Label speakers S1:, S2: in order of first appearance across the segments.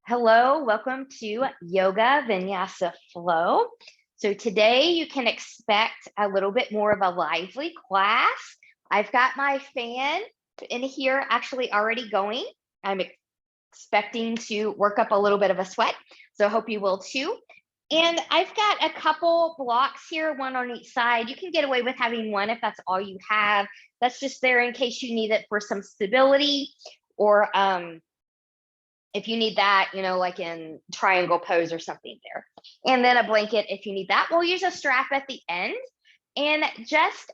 S1: Hello, welcome to Yoga Vinyasa Flow. So today you can expect a little bit more of a lively class. I've got my fan in here actually already going. I'm expecting to work up a little bit of a sweat, so I hope you will too. And I've got a couple blocks here, one on each side. You can get away with having one if that's all you have. That's just there in case you need it for some stability, or if you need that, like in triangle pose or something there. And then a blanket if you need that. We'll use a strap at the end, and just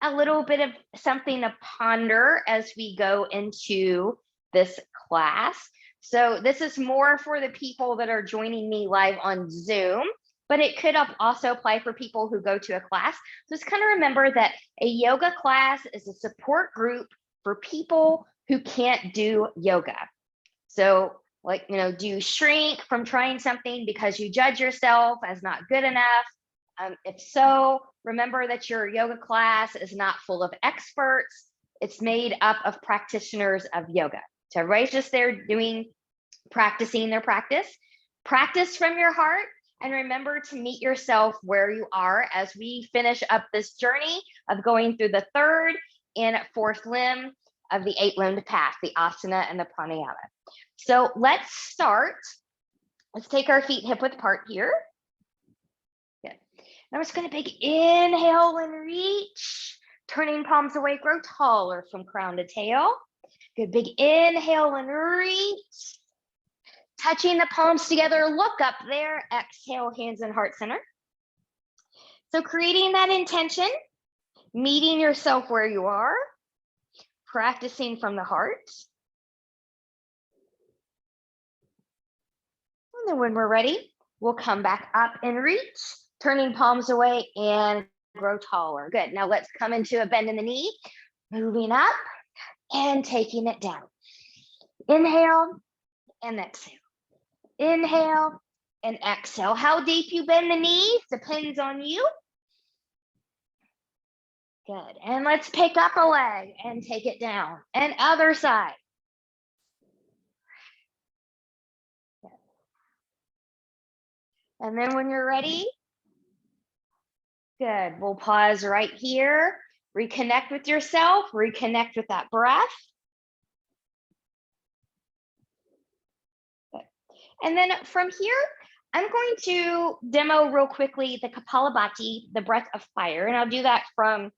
S1: a little bit of something to ponder as we go into this class. So this is more for the people that are joining me live on Zoom, but it could also apply for people who go to a class. So just kind of remember that a yoga class is a support group for people who can't do yoga. So do you shrink from trying something because you judge yourself as not good enough? If so, remember that your yoga class is not full of experts. It's made up of practitioners of yoga. So everybody's just there practicing their practice. Practice from your heart, and remember to meet yourself where you are as we finish up this journey of going through the third and fourth limb of the 8-limbed path, the asana and the pranayama. So let's start. Let's take our feet hip width apart here. Good. Now we're just going to big inhale and reach, turning palms away, grow taller from crown to tail. Good, big inhale and reach, touching the palms together, look up there, exhale, hands in heart center. So creating that intention, meeting yourself where you are, practicing from the heart. And then when we're ready, we'll come back up and reach, turning palms away and grow taller. Good. Now let's come into a bend in the knee, moving up and taking it down. Inhale and exhale. Inhale and exhale. How deep you bend the knees depends on you. Good. And let's pick up a leg and take it down. And other side. Good. And then when you're ready, good. We'll pause right here. Reconnect with yourself. Reconnect with that breath. Good. And then from here, I'm going to demo real quickly the Kapalabhati, the breath of fire. And I'll do that from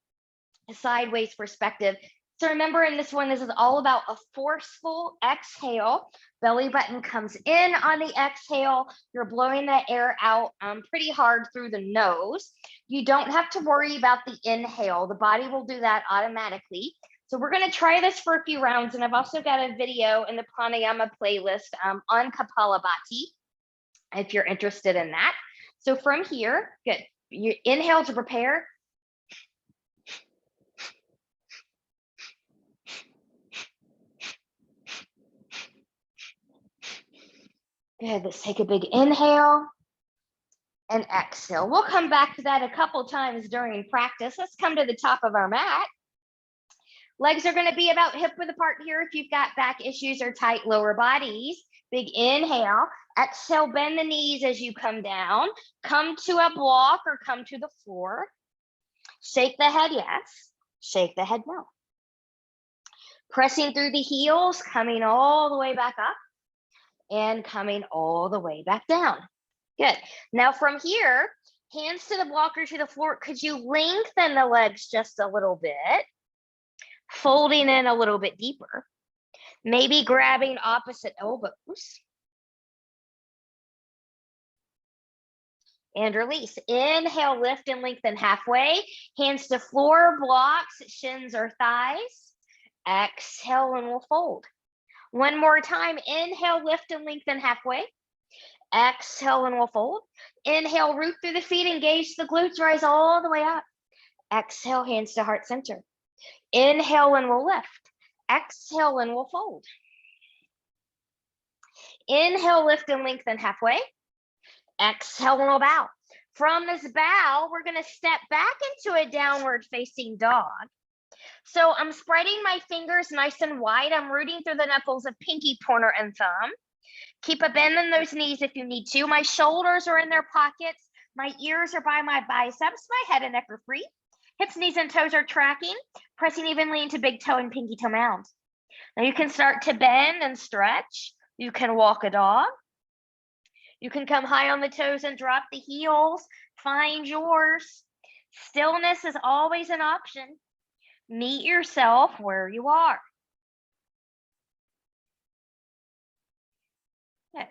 S1: a sideways perspective. So remember, in this one, this is all about a forceful exhale. Belly button comes in on the exhale. You're blowing that air out pretty hard through the nose. You don't have to worry about the inhale. The body will do that automatically. So we're going to try this for a few rounds. And I've also got a video in the Pranayama playlist on Kapalabhati, if you're interested in that. So from here, good. You inhale to prepare. Good, let's take a big inhale and exhale. We'll come back to that a couple times during practice. Let's come to the top of our mat. Legs are going to be about hip width apart here if you've got back issues or tight lower bodies. Big inhale. Exhale, bend the knees as you come down. Come to a block or come to the floor. Shake the head, yes. Shake the head, no. Pressing through the heels, coming all the way back up. And coming all the way back down. Good. Now from here, hands to the block or to the floor. Could you lengthen the legs just a little bit? Folding in a little bit deeper. Maybe grabbing opposite elbows. And release. Inhale, lift and lengthen halfway. Hands to floor, blocks, shins or thighs. Exhale and we'll fold. One more time, inhale, lift and lengthen halfway. Exhale and we'll fold. Inhale, root through the feet, engage the glutes, rise all the way up. Exhale, hands to heart center. Inhale and we'll lift. Exhale and we'll fold. Inhale, lift and lengthen halfway. Exhale and we'll bow. From this bow, we're going to step back into a downward facing dog. So I'm spreading my fingers nice and wide. I'm rooting through the knuckles of pinky, pointer, and thumb. Keep a bend in those knees if you need to. My shoulders are in their pockets. My ears are by my biceps. My head and neck are free. Hips, knees, and toes are tracking, pressing evenly into big toe and pinky toe mounds. Now you can start to bend and stretch. You can walk a dog. You can come high on the toes and drop the heels. Find yours. Stillness is always an option. Meet yourself where you are. Okay.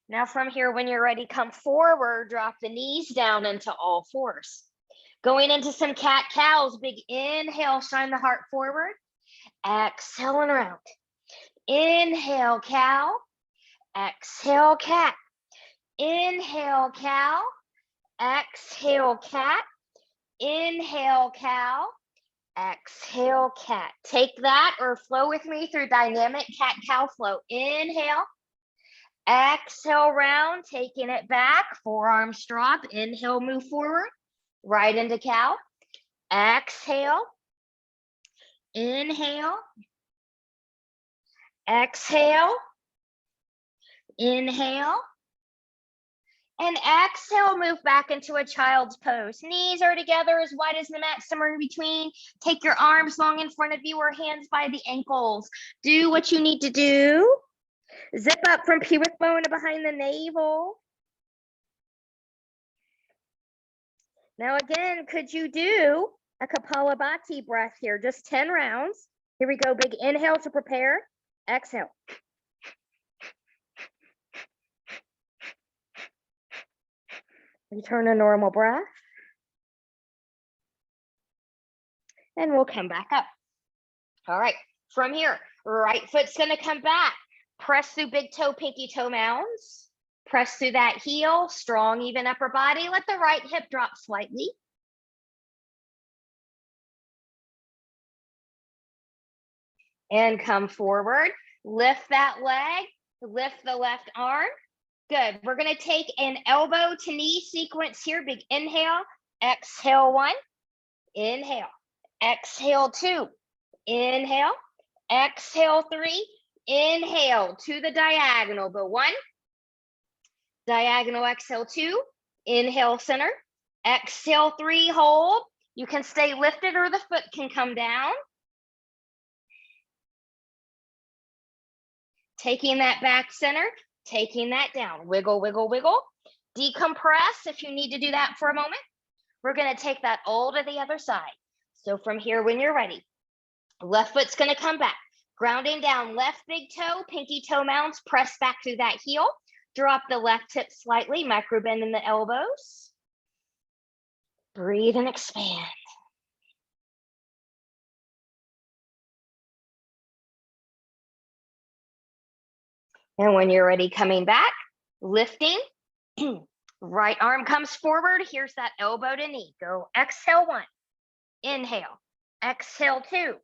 S1: Now from here, when you're ready, come forward, drop the knees down into all fours. Going into some cat-cows, big inhale, shine the heart forward. Exhale and round. Inhale, cow. Exhale, cat. Inhale, cow. Exhale, cat. Inhale, cow. Exhale, cat. Take that or flow with me through dynamic cat-cow flow. Inhale. Exhale, round, taking it back. Forearms drop. Inhale, move forward. Right into cow. Exhale. Inhale. Exhale. Inhale. And exhale, move back into a child's pose. Knees are together as wide as the mat, somewhere in between. Take your arms long in front of you or hands by the ankles. Do what you need to do. Zip up from pubic bone to behind the navel. Now again, could you do a Kapalabhati breath here? Just 10 rounds. Here we go. Big inhale to prepare. Exhale. Return a normal breath. And we'll come back up. All right, from here, right foot's gonna come back. Press through big toe, pinky toe mounds. Press through that heel, strong, even upper body. Let the right hip drop slightly. And come forward. Lift that leg, lift the left arm. Good. We're going to take an elbow to knee sequence here. Big inhale, exhale 1, inhale, exhale 2, inhale, exhale 3, inhale to the diagonal. Go 1, diagonal, exhale 2, inhale center, exhale 3, hold. You can stay lifted or the foot can come down. Taking that back center. Taking that down, wiggle, wiggle, wiggle. Decompress if you need to do that for a moment. We're gonna take that all to the other side. So from here, when you're ready, left foot's gonna come back. Grounding down, left big toe, pinky toe mounds, press back through that heel. Drop the left hip slightly, micro bend in the elbows. Breathe and expand. And when you're ready, coming back, lifting, right arm comes forward. Here's that elbow to knee. Go exhale 1, inhale, exhale 2,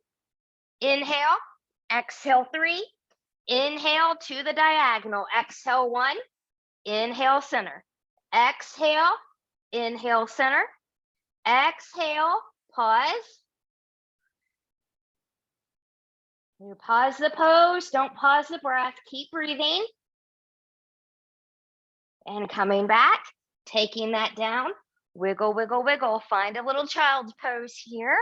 S1: inhale, exhale 3, inhale to the diagonal, exhale 1, inhale center, exhale, inhale center, exhale, pause. You pause the pose, don't pause the breath, keep breathing. And coming back, taking that down, wiggle, wiggle, wiggle. Find a little child's pose here.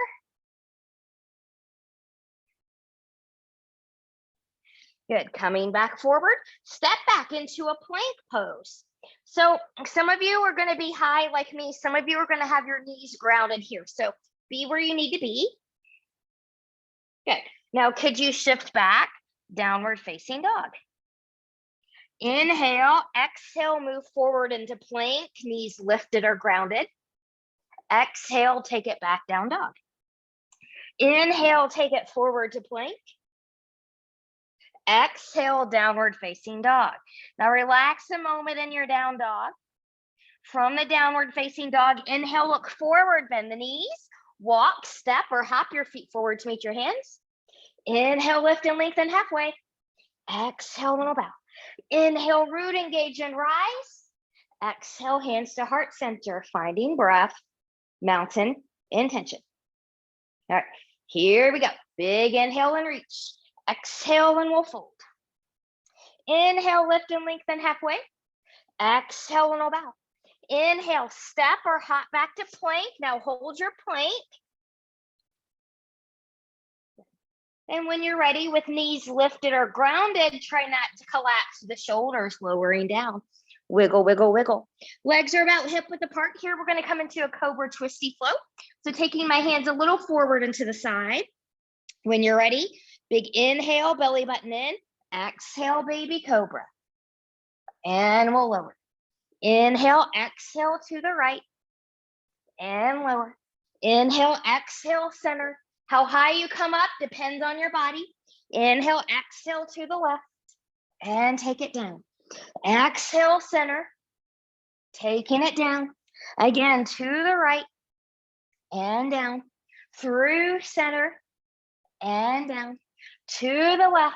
S1: Good, coming back forward, step back into a plank pose. So some of you are gonna be high like me, some of you are gonna have your knees grounded here. So be where you need to be. Good. Now, could you shift back, downward facing dog? Inhale, exhale, move forward into plank, knees lifted or grounded. Exhale, take it back, down dog. Inhale, take it forward to plank. Exhale, downward facing dog. Now relax a moment in your down dog. From the downward facing dog, inhale, look forward, bend the knees, walk, step, or hop your feet forward to meet your hands. Inhale, lift and lengthen halfway. Exhale, little bow. Inhale, root, engage and rise. Exhale, hands to heart center, finding breath, mountain intention. All right, here we go. Big inhale and reach. Exhale and we'll fold. Inhale, lift and lengthen halfway. Exhale and roll bow. Inhale, step or hop back to plank. Now hold your plank. And when you're ready, with knees lifted or grounded, try not to collapse the shoulders, lowering down. Wiggle, wiggle, wiggle. Legs are about hip width apart here. We're going to come into a Cobra Twisty flow. So taking my hands a little forward and to the side. When you're ready, big inhale, belly button in. Exhale, baby Cobra. And we'll lower. Inhale, exhale to the right. And lower. Inhale, exhale, center. How high you come up depends on your body. Inhale, exhale to the left. And take it down. Exhale, center. Taking it down. Again, to the right. And down. Through center. And down. To the left.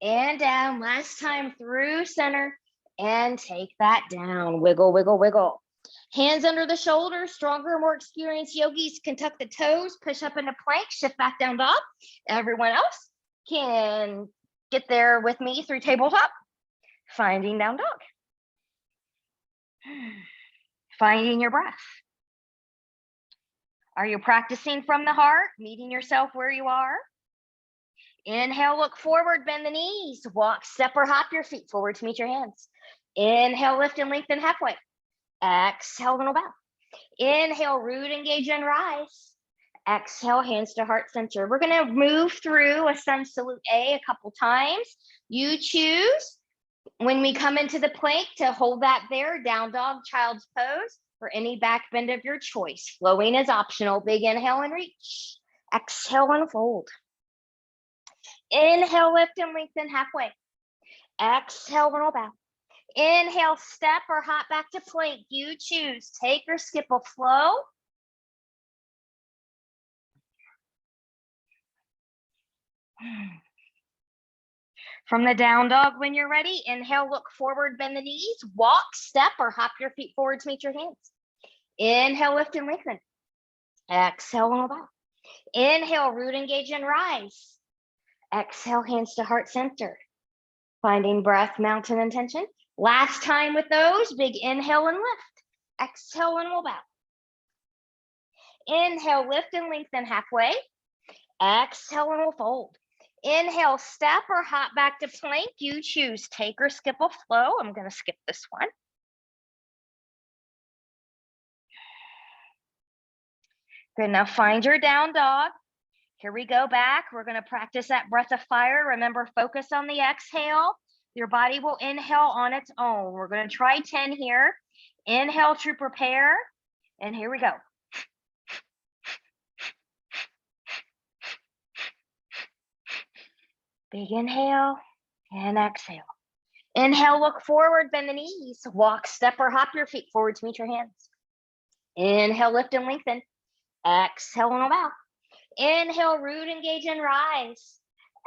S1: And down. Last time, through center. And take that down. Wiggle, wiggle, wiggle. Hands under the shoulders. Stronger, more experienced yogis can tuck the toes, push up into plank, shift back down dog. Everyone else can get there with me through tabletop. Finding down dog. Finding your breath. Are you practicing from the heart, meeting yourself where you are? Inhale, look forward, bend the knees. Walk, step, or hop your feet forward to meet your hands. Inhale, lift and lengthen halfway. Exhale, and bow. Inhale, root, engage, and rise. Exhale, hands to heart center. We're going to move through a sun salute A a couple times. You choose when we come into the plank to hold that there, down dog, child's pose, or any back bend of your choice. Flowing is optional. Big inhale and reach. Exhale and fold. Inhale, lift and lengthen halfway. Exhale and roll bow. Inhale, step or hop back to plank. You choose. Take or skip a flow. From the down dog, when you're ready, inhale, look forward, bend the knees. Walk, step, or hop your feet forward to meet your hands. Inhale, lift and lengthen. Exhale and roll bow. Inhale, root, engage, and rise. Exhale, hands to heart center. Finding breath, mountain, and tension. Last time with those, big inhale and lift. Exhale and roll bow. Inhale, lift and lengthen halfway. Exhale and we'll fold. Inhale, step or hop back to plank. You choose. Take or skip a flow. I'm going to skip this one. Good, now find your down dog. Here we go back. We're going to practice that breath of fire. Remember, focus on the exhale. Your body will inhale on its own. We're going to try 10 here. Inhale to prepare. And here we go. Big inhale and exhale. Inhale, look forward, bend the knees. Walk, step, or hop your feet forward to meet your hands. Inhale, lift and lengthen. Exhale and bow. Inhale, root, engage, and rise.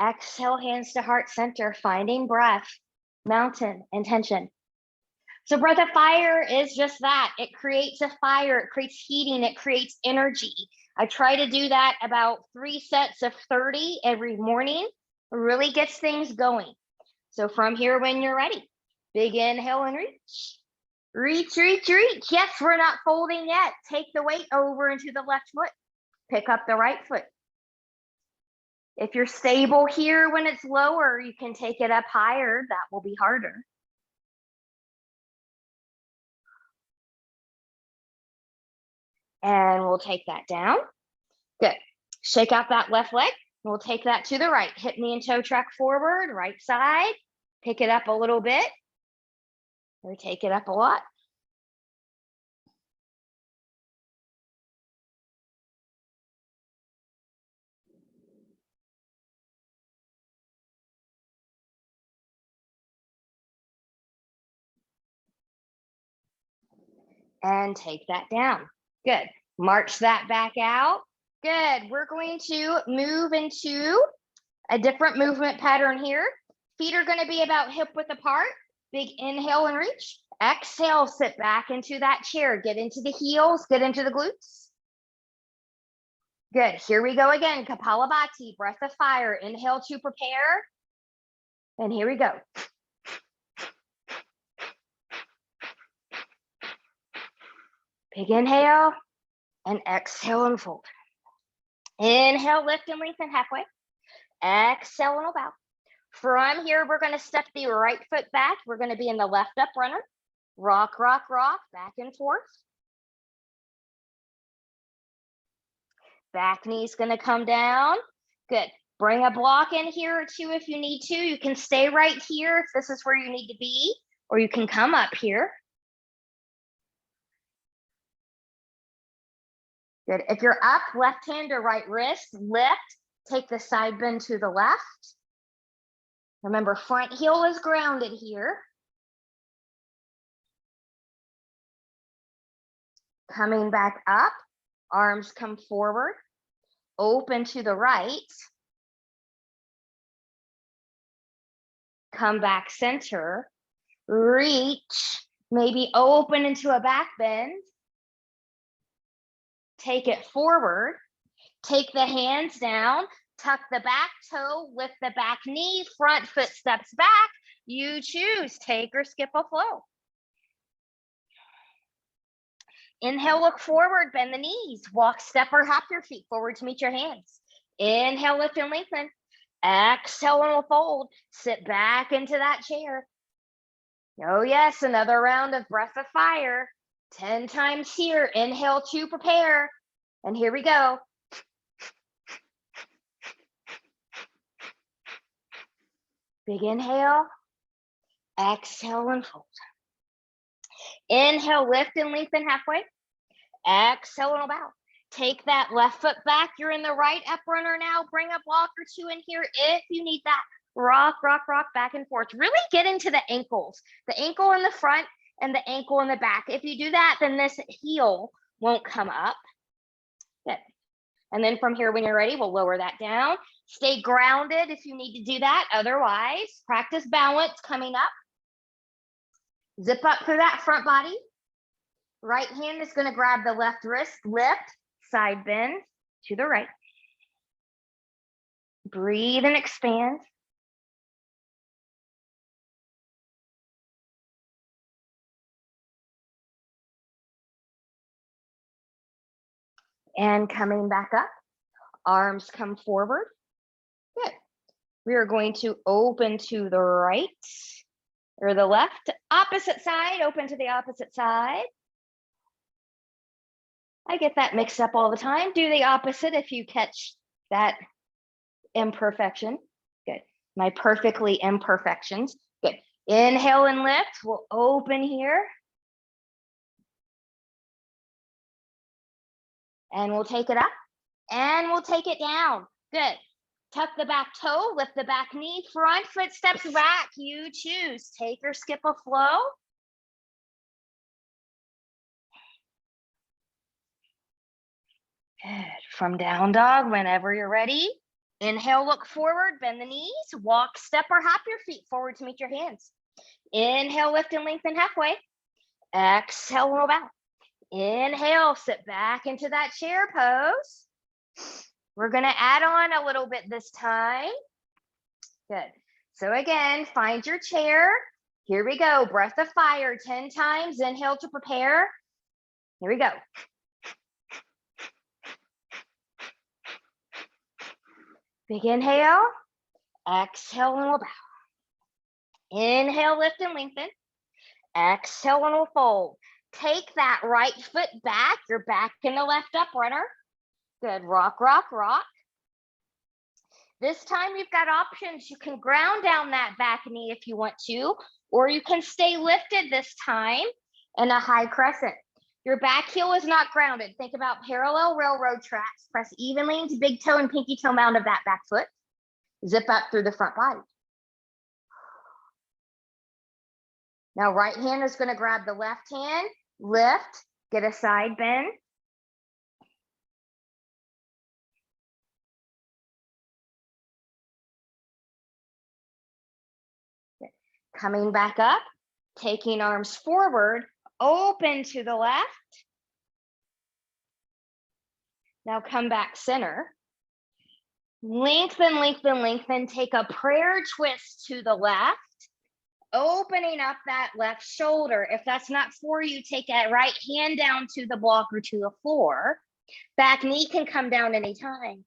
S1: Exhale, hands to heart center, finding breath, mountain, and tension. So breath of fire is just that. It creates a fire, it creates heating, it creates energy. I try to do that about 3 sets of 30 every morning. It really gets things going. So from here, when you're ready, big inhale and reach. Reach, reach, reach. Yes, we're not folding yet. Take the weight over into the left foot. Pick up the right foot. If you're stable here when it's lower, you can take it up higher. That will be harder. And we'll take that down. Good. Shake out that left leg. We'll take that to the right. Hip, knee, and toe track forward, right side. Pick it up a little bit, or take it up a lot. And take that down. Good. March that back out. Good. We're going to move into a different movement pattern here. Feet are going to be about hip width apart. Big inhale and reach. Exhale, sit back into that chair. Get into the heels, get into the glutes. Good. Here we go again. Kapalabhati, breath of fire. Inhale to prepare. And here we go. Big inhale and exhale and fold. Inhale, lift and lengthen halfway. Exhale and bow. From here, we're going to step the right foot back. We're going to be in the left up runner. Rock, rock, rock, back and forth. Back knee's going to come down. Good. Bring a block in here or two if you need to. You can stay right here if this is where you need to be, or you can come up here. Good. If you're up, left hand or right wrist, lift. Take the side bend to the left. Remember, front heel is grounded here. Coming back up, arms come forward, open to the right. Come back center, reach, maybe open into a back bend. Take it forward, take the hands down, tuck the back toe, lift the back knee, front foot steps back. You choose, take or skip a flow. Inhale, look forward, bend the knees, walk, step or hop your feet forward to meet your hands. Inhale, lift and lengthen. Exhale and we'll fold. Sit back into that chair. Oh yes, another round of breath of fire. 10 times here. Inhale to prepare. And here we go. Big inhale. Exhale and fold. Inhale, lift and lengthen halfway. Exhale and bow. Take that left foot back. You're in the right up runner now. Bring a block or two in here if you need that. Rock, rock, rock, back and forth. Really get into the ankles. The ankle in the front and the ankle in the back. If you do that, then this heel won't come up. Good. And then from here, when you're ready, we'll lower that down. Stay grounded if you need to do that. Otherwise, practice balance coming up. Zip up through that front body. Right hand is going to grab the left wrist, lift, side bend to the right. Breathe and expand. And coming back up, arms come forward. Good. We are going to open to the right or the left, opposite side, open to the opposite side. I get that mixed up all the time. Do the opposite if you catch that imperfection. Good. My perfectly imperfections. Good. Inhale and lift. We'll open here. And we'll take it up and we'll take it down. Good. Tuck the back toe, lift the back knee, front foot steps back. You choose. Take or skip a flow. Good. From down dog, whenever you're ready. Inhale, look forward, bend the knees, walk, step or hop your feet forward to meet your hands. Inhale, lift and lengthen halfway. Exhale, roll back. Inhale, sit back into that chair pose. We're going to add on a little bit this time. Good. So again, find your chair. Here we go. Breath of fire 10 times. Inhale to prepare. Here we go. Big inhale. Exhale and we'll bow. Inhale, lift and lengthen. Exhale and we'll fold. Take that right foot back. You're back in the left up runner. Good. Rock, rock, rock. This time you've got options. You can ground down that back knee if you want to, or you can stay lifted this time in a high crescent. Your back heel is not grounded. Think about parallel railroad tracks. Press evenly into big toe and pinky toe mound of that back foot. Zip up through the front body. Now right hand is going to grab the left hand, lift, get a side bend. Coming back up, taking arms forward, open to the left. Now come back center. Lengthen, lengthen, lengthen. Take a prayer twist to the left. opening up that left shoulder. If that's not for you, take that right hand down to the block or to the floor. Back knee can come down anytime.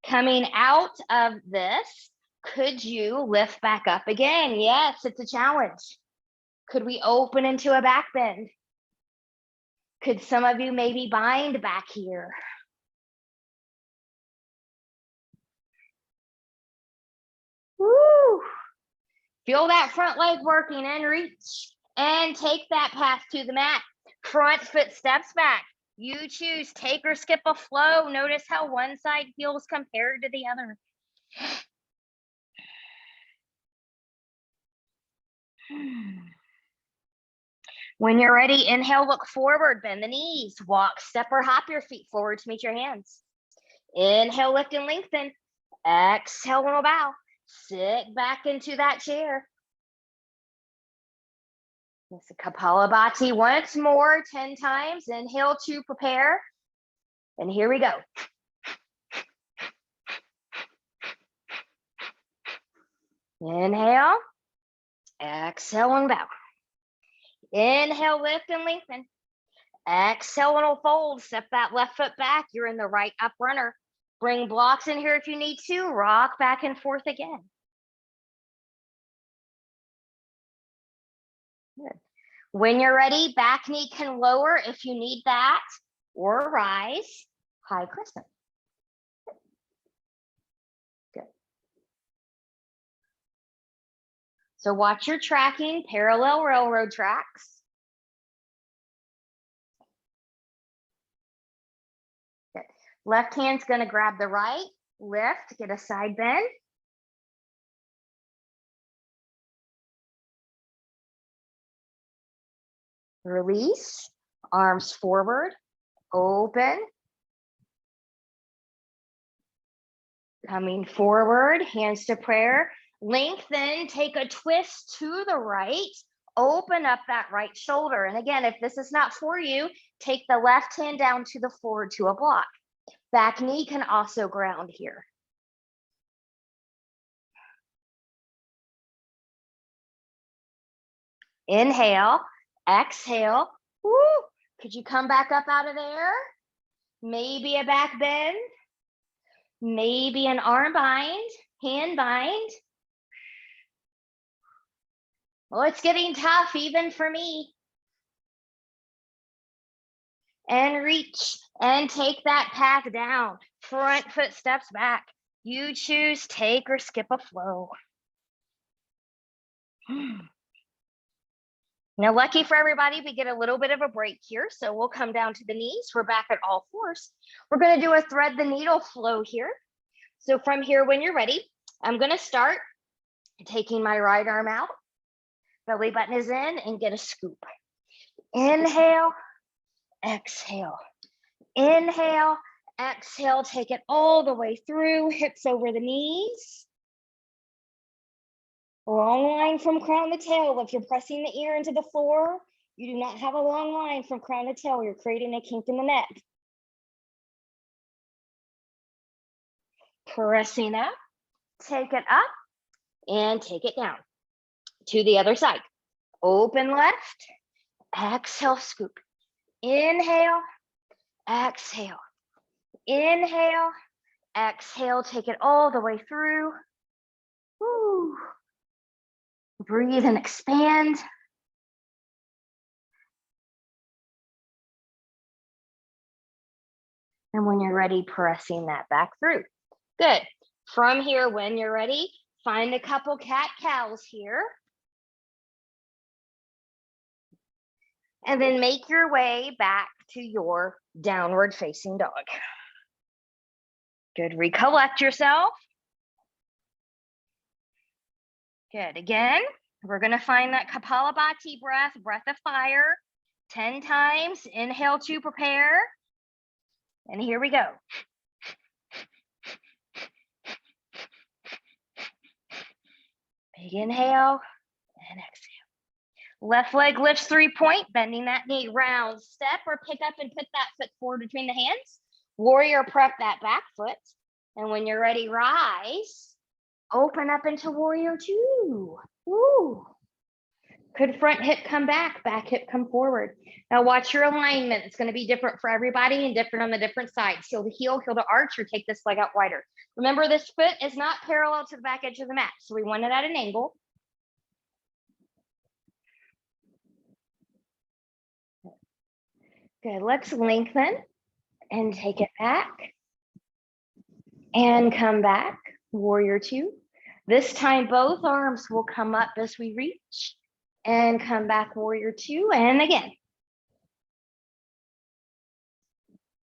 S1: Coming out of this, could you lift back up again? Yes, it's a challenge. Could we open into a back bend? Could some of you maybe bind back here? Woo! Feel that front leg working and reach. And take that path to the mat. Front foot steps back. You choose, take or skip a flow. Notice how one side feels compared to the other. When you're ready, inhale, look forward, bend the knees, walk, step or hop your feet forward to meet your hands. Inhale, lift and lengthen. Exhale, and bow. Sit back into that chair. It's a Kapalabhati once more, 10 times. Inhale to prepare. And here we go. Inhale. Exhale and bow. Inhale, lift and lengthen. Exhale and fold. Step that left foot back. You're in the right up runner. Bring blocks in here if you need to. Rock back and forth again. Good. When you're ready, back knee can lower if you need that, or rise. High crescent. Good. So watch your tracking, parallel railroad tracks. Good. Left hand's gonna grab the right, lift, get a side bend. Release, arms forward, open. Coming forward, hands to prayer. Lengthen, take a twist to the right, open up that right shoulder. And again, if this is not for you, take the left hand down to the floor to a block. Back knee can also ground here. Inhale, exhale. Woo! Could you come back up out of there? Maybe a back bend. Maybe an arm bind, hand bind. Well, it's getting tough even for me. And reach and take that path down. Front foot steps back. You choose, take or skip a flow. Now, lucky for everybody, we get a little bit of a break here. So we'll come down to the knees. We're back at all fours. We're going to do a thread the needle flow here. So from here, when you're ready, I'm going to start taking my right arm out. Belly button is in and get a scoop. Inhale, exhale. Inhale, exhale. Take it all the way through, hips over the knees. Long line from crown to tail. If you're pressing the ear into the floor, you do not have a long line from crown to tail. You're creating a kink in the neck. Pressing up, take it up, and take it down. To the other side. Open left, exhale, scoop. Inhale, exhale. Inhale, exhale, take it all the way through. Woo. Breathe and expand. And when you're ready, pressing that back through. Good. From here, when you're ready, find a couple cat-cows here. And then make your way back to your downward facing dog. Good. Recollect yourself. Good. Again, we're going to find that Kapalabhati breath, breath of fire, 10 times. Inhale to prepare. And here we go. Big inhale and exhale. Left leg lifts 3-point, bending that knee, round step or pick up and put that foot forward between the hands. Warrior prep that back foot. And when you're ready, rise. Open up into warrior two. Woo. Could front hip come back hip come forward. Now watch your alignment. It's going to be different for everybody and different on the different sides. Heel to arch, or take this leg out wider. Remember, this foot is not parallel to the back edge of the mat, so we want it at an angle. Good, let's lengthen and take it back. And come back, warrior two. This time, both arms will come up as we reach. And come back, warrior two, and again.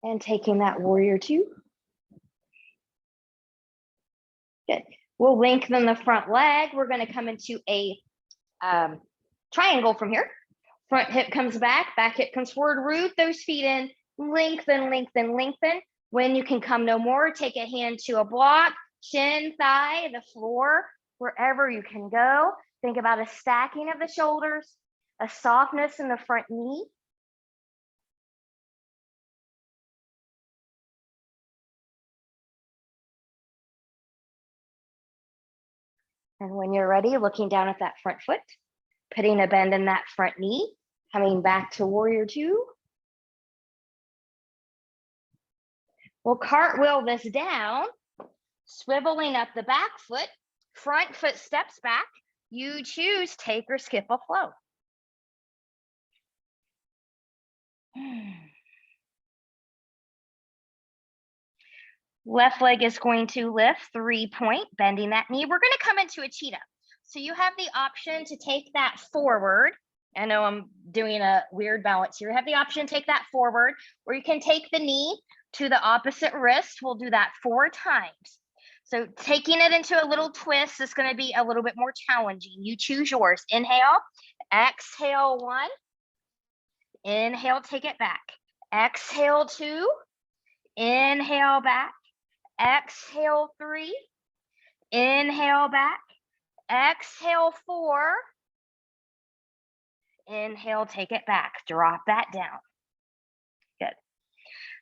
S1: And taking that warrior two. Good. We'll lengthen the front leg. We're going to come into a triangle from here. Front hip comes back hip comes forward. Root those feet in. Lengthen, lengthen, lengthen. When you can come no more, take a hand to a block, shin, thigh, the floor, wherever you can go. Think about a stacking of the shoulders, a softness in the front knee. And when you're ready, looking down at that front foot, putting a bend in that front knee, coming back to warrior two. We'll cartwheel this down, swiveling up the back foot, front foot steps back. You choose take or skip a flow. Left leg is going to lift, 3-point, bending that knee. We're going to come into a cheetah. So you have the option to take that forward. I know I'm doing a weird balance here. You have the option to take that forward, or you can take the knee to the opposite wrist. We'll do that 4 times. So taking it into a little twist is going to be a little bit more challenging. You choose yours. Inhale, exhale 1. Inhale, take it back. Exhale 2. Inhale back. Exhale 3. Inhale back. Exhale 4. Inhale, take it back. Drop that down. Good.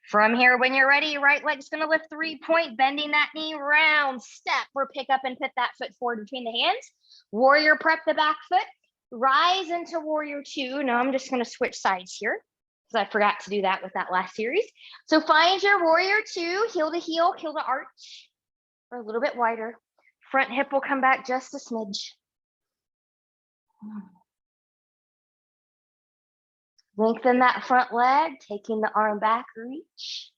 S1: From here, when you're ready, right leg's going to lift, 3-point, bending that knee, round step, or pick up and put that foot forward between the hands. Warrior prep the back foot, rise into warrior two. Now I'm just going to switch sides here because I forgot to do that with that last series. So find your warrior two, heel to arch, or a little bit wider. Front hip will come back just a smidge. Lengthen that front leg, taking the arm back, reach.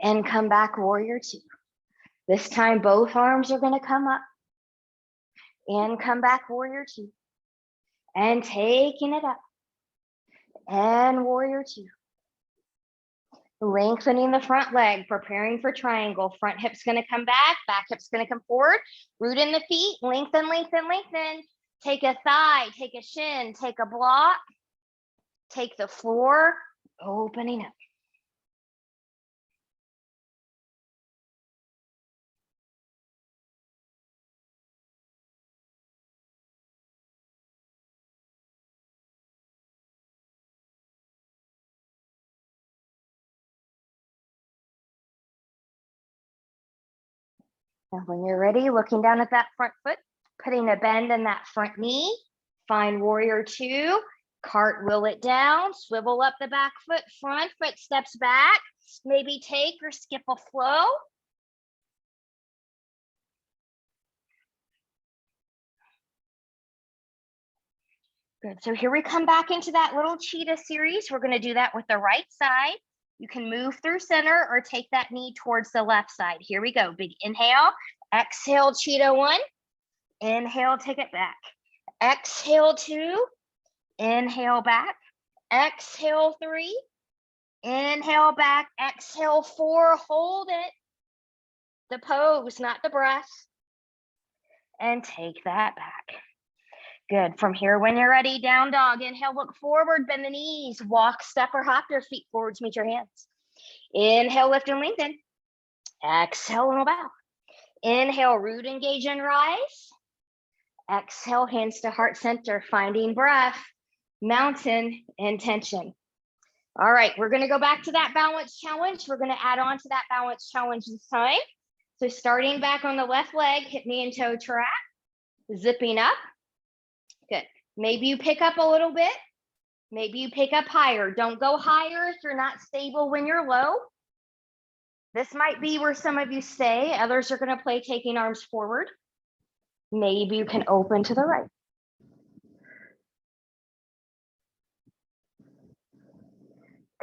S1: And come back, warrior two. This time, both arms are going to come up. And come back, warrior two. And taking it up. And warrior two. Lengthening the front leg, preparing for triangle. Front hip's going to come back hip's going to come forward. Root in the feet, lengthen, lengthen, lengthen. Take a thigh, take a shin, take a block, take the floor, opening up. And when you're ready, looking down at that front foot, putting a bend in that front knee, find warrior two, cartwheel it down, swivel up the back foot, front foot steps back, maybe take or skip a flow. Good, so here we come back into that little cheetah series. We're gonna do that with the right side. You can move through center or take that knee towards the left side. Here we go, big inhale, exhale, cheetah 1. Inhale, take it back. Exhale 2. Inhale back. Exhale 3. Inhale back. Exhale 4. Hold it. The pose, not the breath. And take that back. Good. From here, when you're ready, down dog. Inhale, look forward, bend the knees. Walk, step, or hop your feet forwards, meet your hands. Inhale, lift and lengthen. Exhale, and bow. Inhale, root, engage, and rise. Exhale, hands to heart center, finding breath, mountain, intention. All right, we're gonna go back to that balance challenge. We're gonna add on to that balance challenge this time. So starting back on the left leg, hip, knee, and toe track, zipping up. Good. Maybe you pick up a little bit. Maybe you pick up higher. Don't go higher if you're not stable when you're low. This might be where some of you stay. Others are gonna play taking arms forward. Maybe you can open to the right.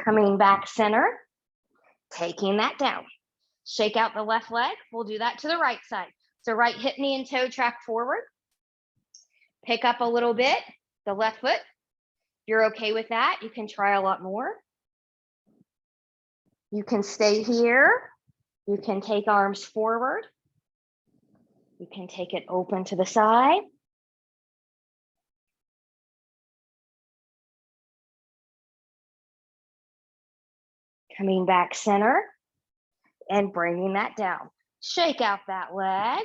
S1: Coming back center, taking that down. Shake out the left leg. We'll do that to the right side. So right hip, knee, and toe track forward. Pick up a little bit, the left foot. If you're okay with that, you can try a lot more. You can stay here. You can take arms forward. You can take it open to the side. Coming back center and bringing that down. Shake out that leg.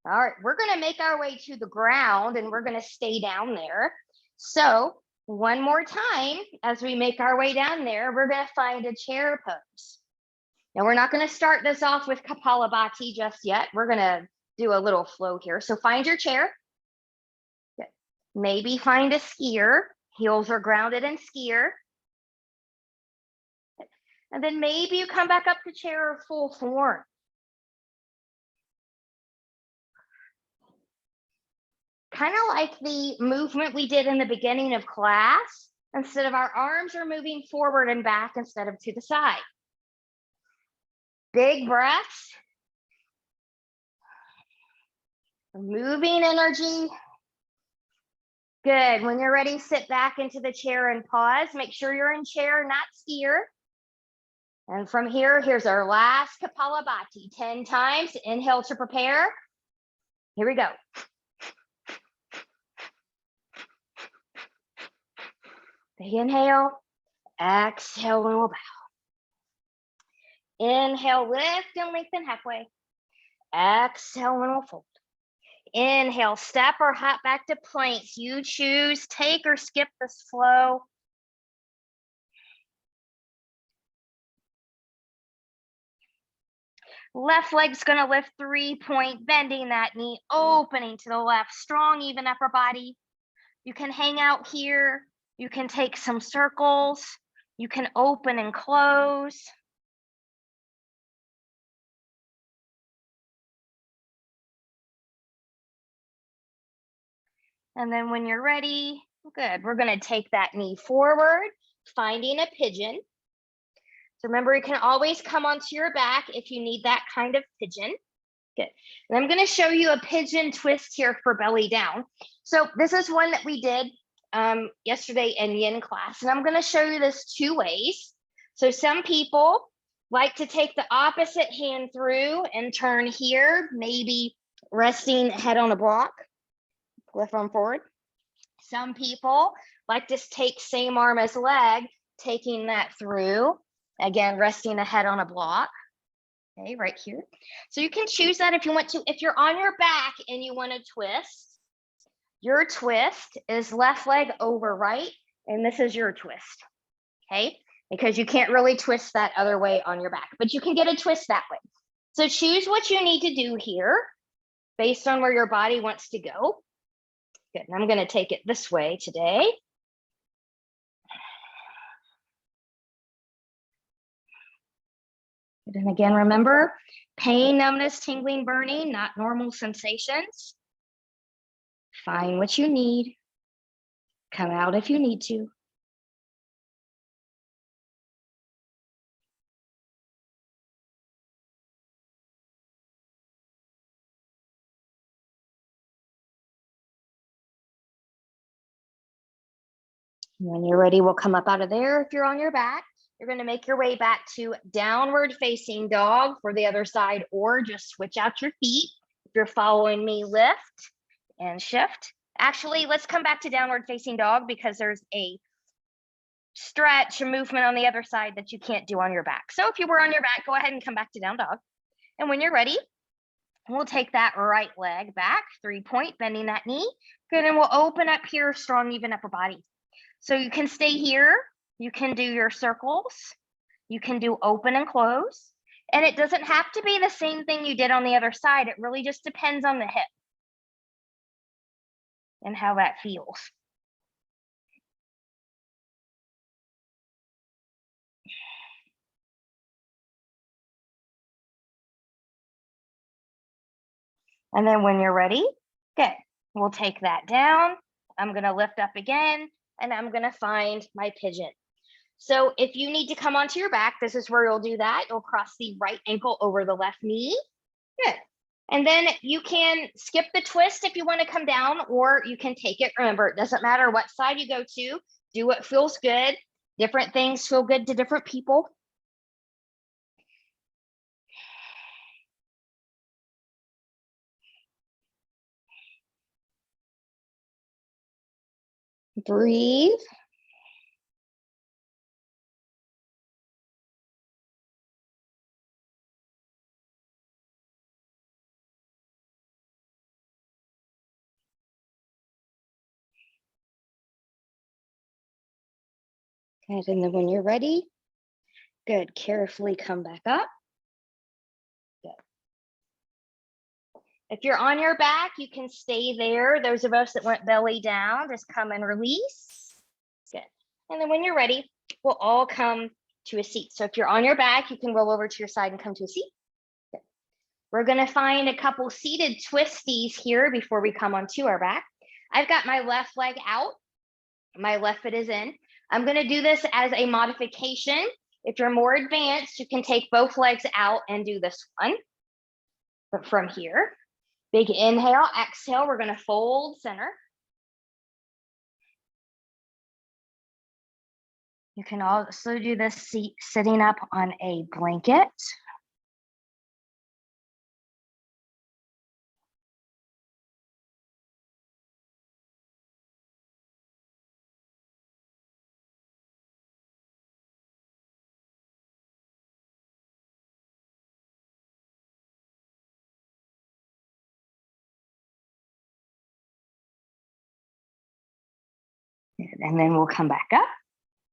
S1: All right, we're gonna make our way to the ground and we're gonna stay down there. So one more time, as we make our way down there, we're gonna find a chair pose. Now we're not gonna start this off with Kapalabhati just yet. We're gonna do a little flow here. So find your chair. Good. Maybe find a skier. Heels are grounded in skier. And then maybe you come back up to chair or full form. Kind of like the movement we did in the beginning of class. Instead of our arms are moving forward and back instead of to the side. Big breaths. Moving energy. Good. When you're ready, sit back into the chair and pause. Make sure you're in chair, not skier. And from here, here's our last Kapalabhati. 10 times. Inhale to prepare. Here we go. Big inhale. Exhale, and we'll bow. Inhale, lift and lengthen halfway. Exhale, and we'll fold. Inhale, step or hop back to planks. You choose, take or skip this flow. Left leg's gonna lift 3-point, bending that knee, opening to the left, strong, even upper body. You can hang out here. You can take some circles. You can open and close. And then when you're ready, good, we're gonna take that knee forward, finding a pigeon. So remember, you can always come onto your back if you need that kind of pigeon. Good. And I'm gonna show you a pigeon twist here for belly down. So this is one that we did yesterday in yin class, and I'm gonna show you this 2 ways. So some people like to take the opposite hand through and turn here, maybe resting head on a block. Left arm forward. Some people like to take same arm as leg, taking that through. Again, resting the head on a block. Okay, right here. So you can choose that if you want to. If you're on your back and you want to twist, your twist is left leg over right, and this is your twist. Okay, because you can't really twist that other way on your back, but you can get a twist that way. So choose what you need to do here based on where your body wants to go. Good, and I'm gonna take it this way today. Good. And again, remember, pain, numbness, tingling, burning, not normal sensations. Find what you need. Come out if you need to. When you're ready, we'll come up out of there. If you're on your back, you're going to make your way back to downward facing dog for the other side, or just switch out your feet. If you're following me, lift and shift. Actually, let's come back to downward facing dog because there's a stretch, a movement on the other side that you can't do on your back. So if you were on your back, go ahead and come back to down dog. And when you're ready, we'll take that right leg back, 3-point, bending that knee. Good, and we'll open up here, strong, even upper body. So you can stay here, You can do your circles. You can do open and close. And it doesn't have to be the same thing you did on the other side. It really just depends on the hip and how that feels. And then when you're ready, good. We'll take that down. I'm going to lift up again, and I'm going to find my pigeon. So if you need to come onto your back, this is where you'll do that. You'll cross the right ankle over the left knee. Good. And then you can skip the twist if you want to come down, or you can take it. Remember, it doesn't matter what side you go to. Do what feels good. Different things feel good to different people. Breathe. Good. And then when you're ready, good. Carefully come back up. Good. If you're on your back, you can stay there. Those of us that went belly down, just come and release. Good. And then when you're ready, we'll all come to a seat. So if you're on your back, you can roll over to your side and come to a seat. Good. We're going to find a couple seated twisties here before we come onto our back. I've got my left leg out. My left foot is in. I'm going to do this as a modification. If you're more advanced, you can take both legs out and do this one. But from here, big inhale, exhale, we're going to fold center. You can also do this sitting up on a blanket. And then we'll come back up.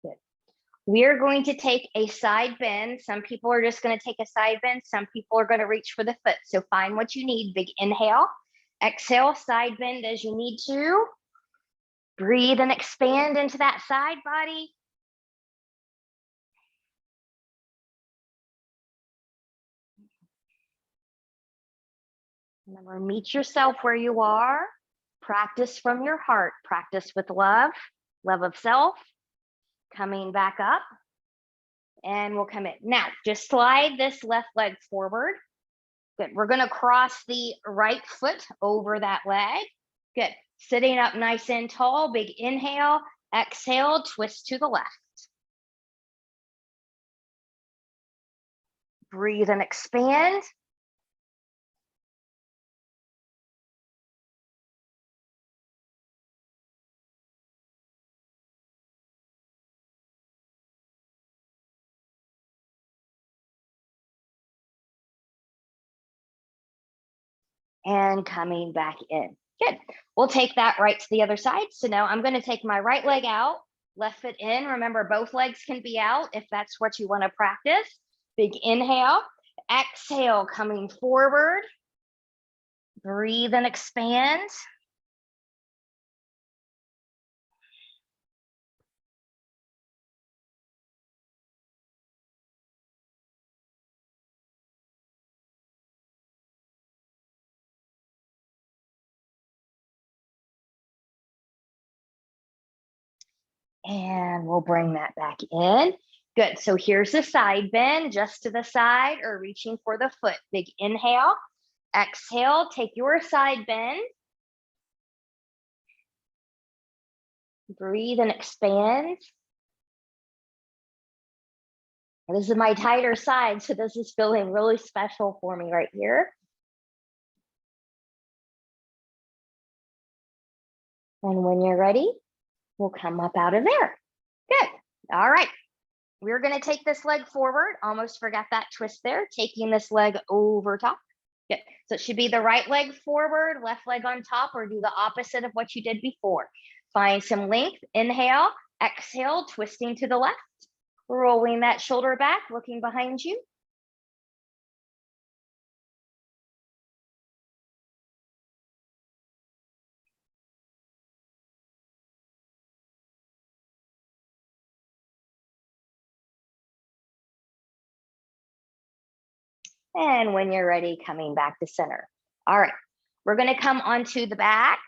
S1: Good. We are going to take a side bend. Some people are just going to take a side bend. Some people are going to reach for the foot. So find what you need. Big inhale, exhale, side bend as you need to. Breathe and expand into that side body. Remember, meet yourself where you are. Practice from your heart. Practice with love, love of self. Coming back up. And we'll come in. Now, just slide this left leg forward. Good. We're going to cross the right foot over that leg. Good. Sitting up nice and tall. Big inhale. Exhale. Twist to the left. Breathe and expand. And coming back in. Good. We'll take that right to the other side. So now I'm going to take my right leg out, left foot in. Remember, both legs can be out if that's what you want to practice. Big inhale, exhale, coming forward. Breathe and expand. And we'll bring that back in. Good. So here's the side bend, just to the side or reaching for the foot. Big inhale, exhale, take your side bend. Breathe and expand. This is my tighter side, so this is feeling really special for me right here. And when you're ready, we'll come up out of there. Good. All right. We're going to take this leg forward. Almost forgot that twist there. Taking this leg over top. Good. So it should be the right leg forward, left leg on top, or do the opposite of what you did before. Find some length. Inhale, Exhale, twisting to the left, rolling that shoulder back, looking behind you. And when you're ready, coming back to center. All right, we're gonna come onto the back,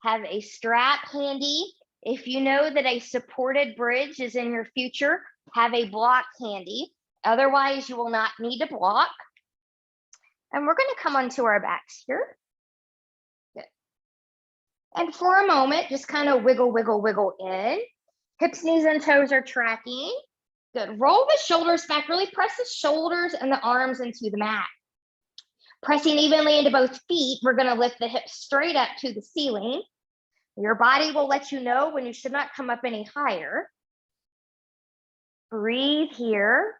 S1: have a strap handy. If you know that a supported bridge is in your future, have a block handy. Otherwise, you will not need a block. And we're gonna come onto our backs here. Good. And for a moment, just kind of wiggle, wiggle, wiggle in. Hips, knees, and toes are tracking. Good. Roll the shoulders back. Really press the shoulders and the arms into the mat. Pressing evenly into both feet, we're going to lift the hips straight up to the ceiling. Your body will let you know when you should not come up any higher. Breathe here.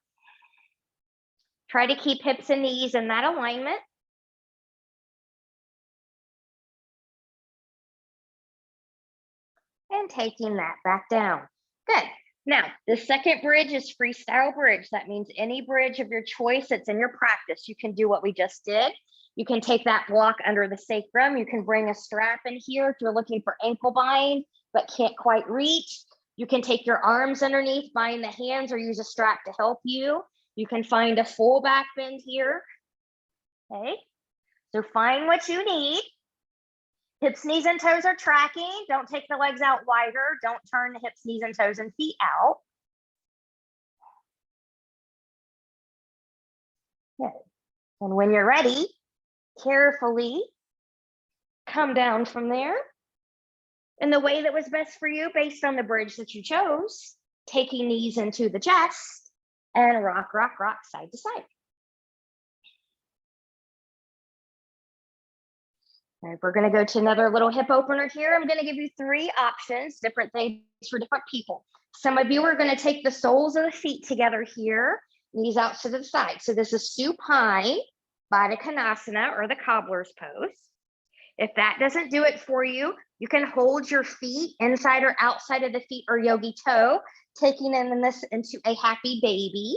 S1: Try to keep hips and knees in that alignment. And taking that back down. Good. Now, the second bridge is Freestyle Bridge. That means any bridge of your choice that's in your practice. You can do what we just did. You can take that block under the sacrum. You can bring a strap in here if you're looking for ankle bind, but can't quite reach. You can take your arms underneath, bind the hands, or use a strap to help you. You can find a full back bend here. Okay, so find what you need. Hips, knees, and toes are tracking. Don't take the legs out wider. Don't turn the hips, knees, and toes and feet out. Good. And when you're ready, carefully come down from there in the way that was best for you based on the bridge that you chose, taking knees into the chest and rock, rock, rock side to side. All right, we're going to go to another little hip opener here. I'm going to give you 3 options, different things for different people. Some of you are going to take the soles of the feet together here, knees out to the side. So this is supine, Baddha Konasana, or the cobbler's pose. If that doesn't do it for you, you can hold your feet inside or outside of the feet or yogi toe, taking this into a happy baby.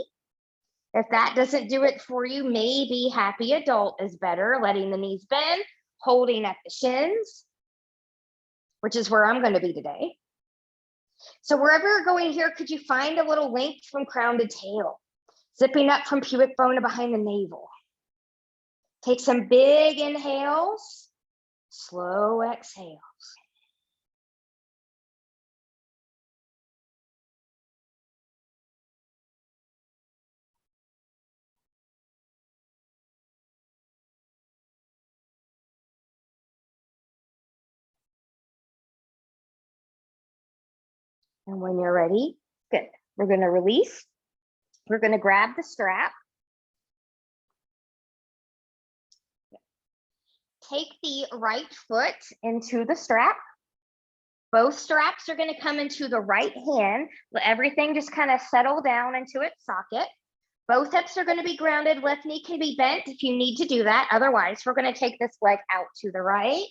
S1: If that doesn't do it for you, maybe happy adult is better, letting the knees bend, holding at the shins, which is where I'm going to be today. So wherever you're going here, could you find a little length from crown to tail, zipping up from pubic bone to behind the navel. Take some big inhales, slow exhales. And when you're ready, good. We're going to release. We're going to grab the strap. Take the right foot into the strap. Both straps are going to come into the right hand. Let everything just kind of settle down into its socket. Both hips are going to be grounded. Left knee can be bent if you need to do that. Otherwise, we're going to take this leg out to the right.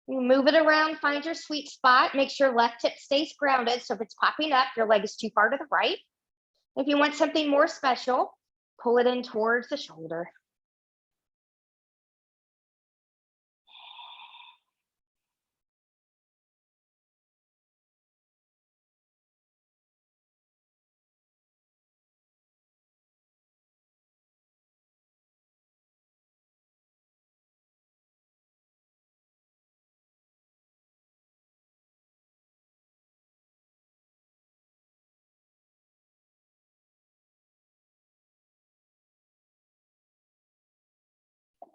S1: You move it around, find your sweet spot. Make sure left hip stays grounded. So if it's popping up, your leg is too far to the right. If you want something more special, pull it in towards the shoulder.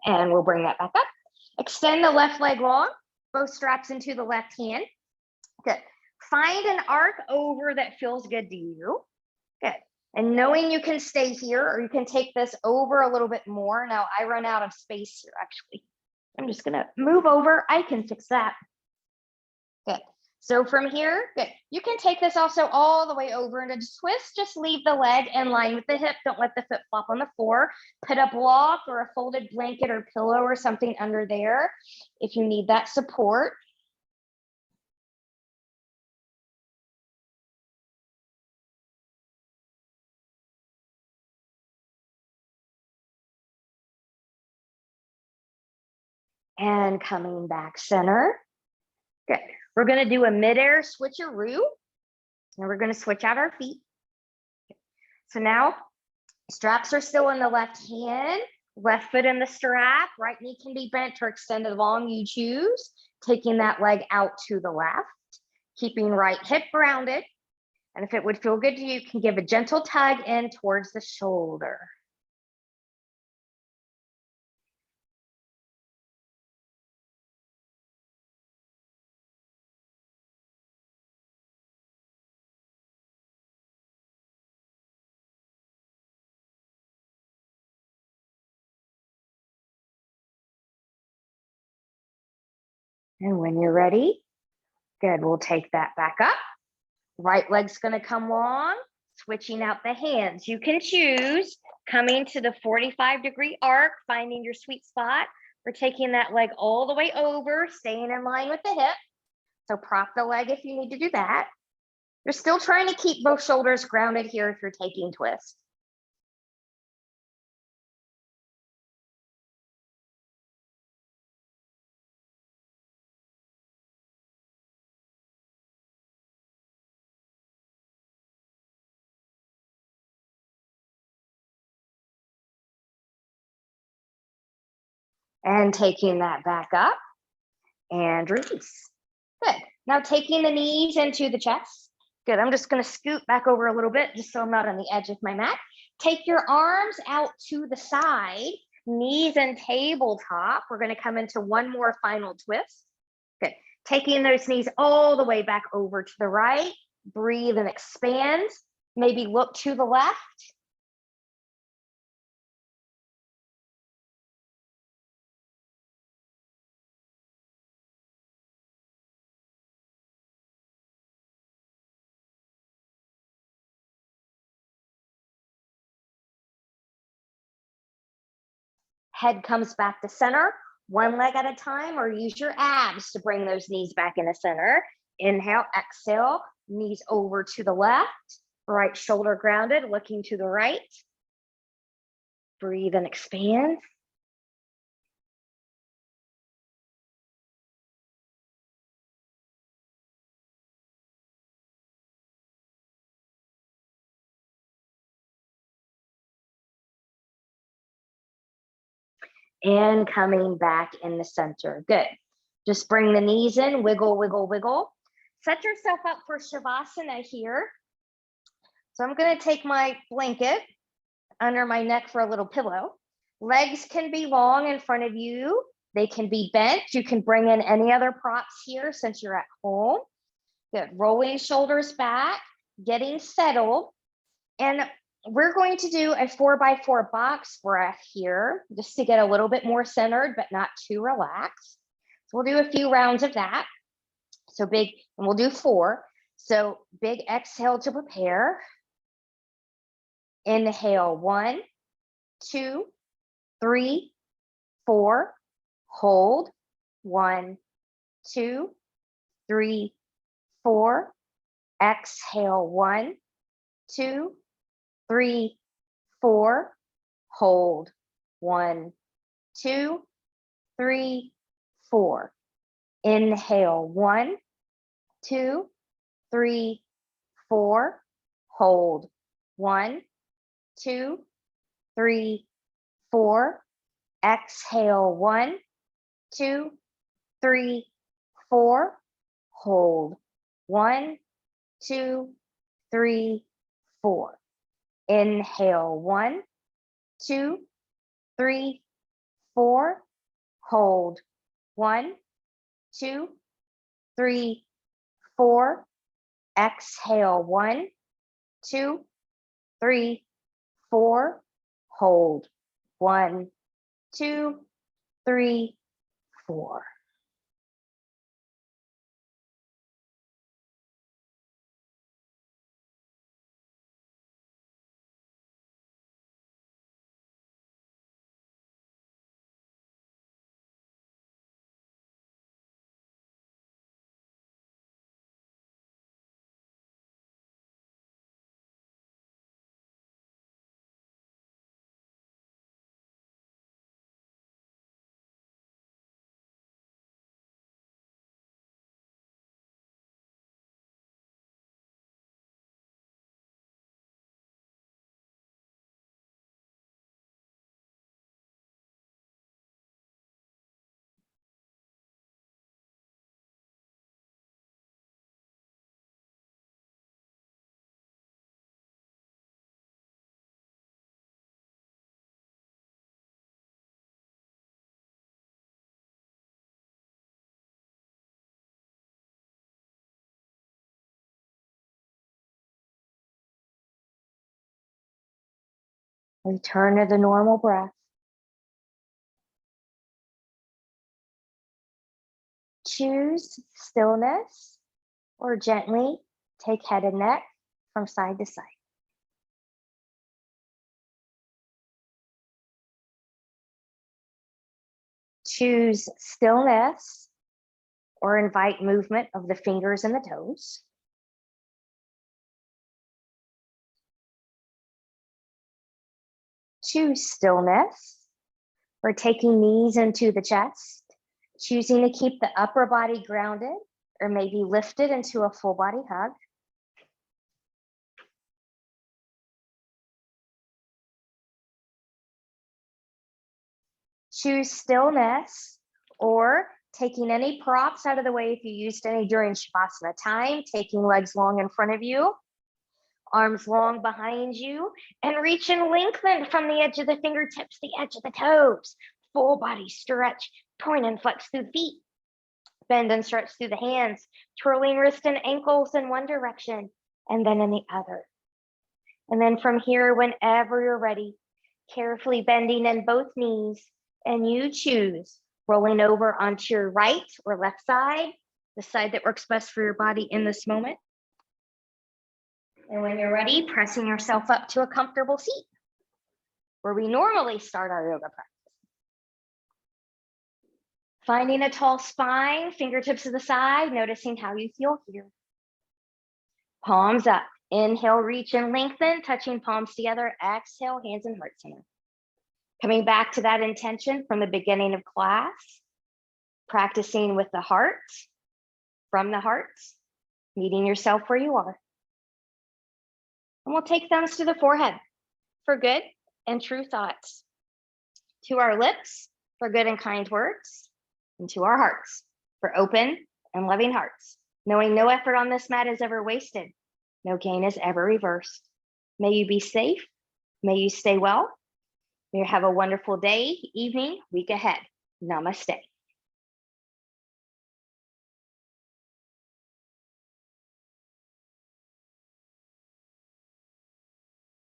S1: And we'll bring that back up. Extend the left leg long, both straps into the left hand. Good. Find an arc over that feels good to you. Good. And knowing you can stay here, or you can take this over a little bit more. Now I run out of space here, actually. I'm just gonna move over. I can fix that. Good. So from here, good. You can take this also all the way over into twist. Just leave the leg in line with the hip. Don't let the foot flop on the floor. Put a block or a folded blanket or pillow or something under there if you need that support. And coming back center. Good. We're going to do a midair switcheroo. And we're going to switch out our feet. So now straps are still in the left hand, left foot in the strap, right knee can be bent or extended long, you choose. Taking that leg out to the left, keeping right hip grounded. And if it would feel good to you, you can give a gentle tug in towards the shoulder. And when you're ready, good, we'll take that back up. Right leg's gonna come long, switching out the hands. You can choose coming to the 45-degree arc, finding your sweet spot, or taking that leg all the way over, staying in line with the hip. So prop the leg if you need to do that. You're still trying to keep both shoulders grounded here if you're taking twists. And taking that back up and release. Good. Now taking the knees into the chest. Good. I'm just going to scoot back over a little bit just so I'm not on the edge of my mat. Take your arms out to the side, knees and tabletop. We're going to come into one more final twist. Good. Taking those knees all the way back over to the right. Breathe and expand. Maybe look to the left. Head comes back to center, one leg at a time, or use your abs to bring those knees back into center. Inhale, exhale, knees over to the left, right shoulder grounded, looking to the right. Breathe and expand. And coming back in the center. Good. Just bring the knees in, wiggle, wiggle, wiggle. Set yourself up for Savasana here. So I'm going to take my blanket under my neck for a little pillow. Legs can be long in front of you. They can be bent. You can bring in any other props here since you're at home. Good. Rolling shoulders back, getting settled. And we're going to do a 4x4 box breath here, just to get a little bit more centered, but not too relaxed. So we'll do a few rounds of that. So big, and we'll do 4. So big exhale to prepare. Inhale, 1, 2, 3, 4. Hold, 1, 2, 3, 4. Exhale, 1, 2, 3, 4. Hold, 1, 2, 3, 4. Inhale, 1, 2, 3, 4. Hold, 1, 2, 3, 4. Exhale, 1, 2, 3, 4. Hold, 1, 2, 3, 4. Inhale, 1, 2, 3, 4. Hold, 1, 2, 3, 4. Exhale, 1, 2, 3, 4. Hold, 1, 2, 3, 4. Return to the normal breath. Choose stillness or gently take head and neck from side to side. Choose stillness or invite movement of the fingers and the toes. Choose stillness or taking knees into the chest, choosing to keep the upper body grounded or maybe lifted into a full body hug. Choose stillness or taking any props out of the way if you used any during Savasana time, taking legs long in front of you, arms long behind you, and reach and lengthen from the edge of the fingertips, the edge of the toes. Full body stretch, point and flex through the feet. Bend and stretch through the hands, twirling wrists and ankles in one direction, and then in the other. And then from here, whenever you're ready, carefully bending in both knees, and you choose rolling over onto your right or left side, the side that works best for your body in this moment. And when you're ready, pressing yourself up to a comfortable seat where we normally start our yoga practice. Finding a tall spine, fingertips to the side, noticing how you feel here. Palms up. Inhale, reach and lengthen, touching palms together. Exhale, hands and heart center. Coming back to that intention from the beginning of class, practicing with the heart, from the heart, meeting yourself where you are. And we'll take thumbs to the forehead for good and true thoughts, to our lips for good and kind words, and to our hearts for open and loving hearts, knowing no effort on this mat is ever wasted, no gain is ever reversed. May you be safe, may you stay well, may you have a wonderful day, evening, week ahead. Namaste.